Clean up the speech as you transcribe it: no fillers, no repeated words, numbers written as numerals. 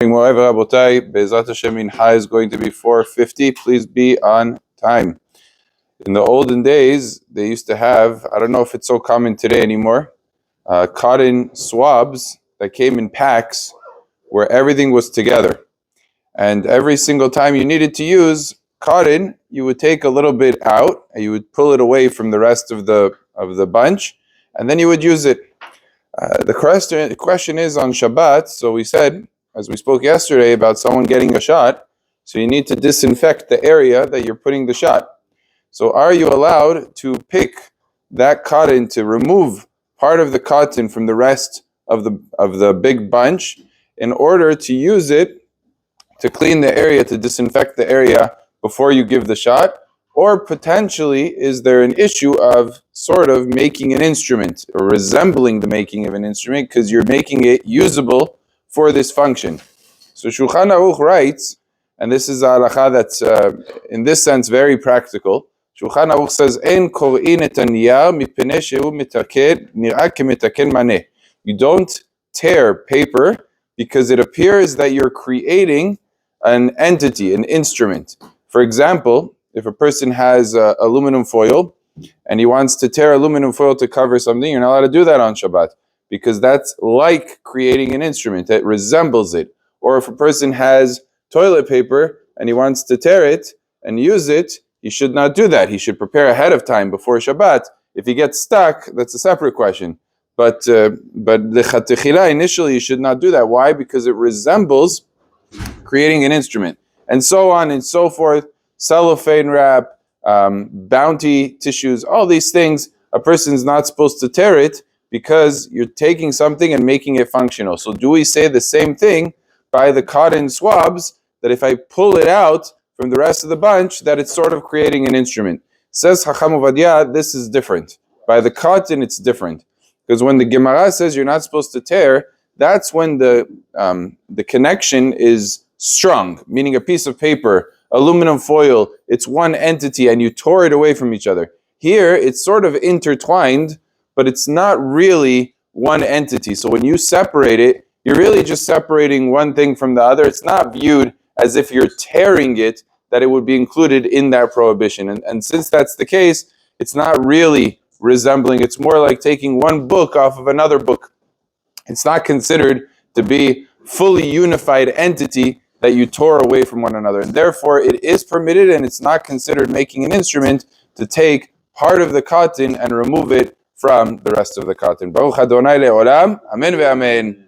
Moray v'Rabotai, Be'ezrat Hashem Mincha is going to be 4:50. Please be on time. In the olden days, they used to have, I don't know if it's so common today anymore, cotton swabs that came in packs where everything was together. And every single time you needed to use cotton, you would take a little bit out and you would pull it away from the rest of the bunch, and then you would use it. The question is on Shabbat. So we said, as we spoke yesterday about someone getting a shot, so you need to disinfect the area that you're putting the shot. So are you allowed to pick that cotton to remove part of the cotton from the rest of the big bunch in order to use it to clean the area, to disinfect the area before you give the shot? Or potentially, is there an issue of sort of making an instrument or resembling the making of an instrument because you're making it usable for this function? So Shulchan Aruch writes, and this is a halacha that's in this sense very practical. Shulchan Aruch says, "En kor'in et haniyar mipnei shehu mitaked nir'a kemitaken maneh." You don't tear paper because it appears that you're creating an entity, an instrument. For example, if a person has aluminum foil and he wants to tear aluminum foil to cover something, you're not allowed to do that on Shabbat because that's like creating an instrument that resembles it. Or if a person has toilet paper and he wants to tear it and use it, he should not do that. He should prepare ahead of time before Shabbat. If he gets stuck, that's a separate question. But the chatechila, initially, you should not do that. Why? Because it resembles creating an instrument. And so on and so forth. Cellophane wrap, bounty tissues, all these things, a person's not supposed to tear it because you're taking something and making it functional. So do we say the same thing by the cotton swabs, that if I pull it out from the rest of the bunch, that it's sort of creating an instrument? Says Chacham Ovadia, this is different. By the cotton, it's different. Because when the Gemara says you're not supposed to tear, that's when the connection is strong, meaning a piece of paper, aluminum foil, it's one entity and you tore it away from each other. Here, it's sort of intertwined, but it's not really one entity. So when you separate it, you're really just separating one thing from the other. It's not viewed as if you're tearing it, that it would be included in that prohibition. And since that's the case, it's not really resembling. It's more like taking one book off of another book. It's not considered to be fully unified entity that you tore away from one another. And therefore, it is permitted and it's not considered making an instrument to take part of the cotton and remove it from the rest of the cotton. Baruch Adonai le'olam. Amen ve'amen.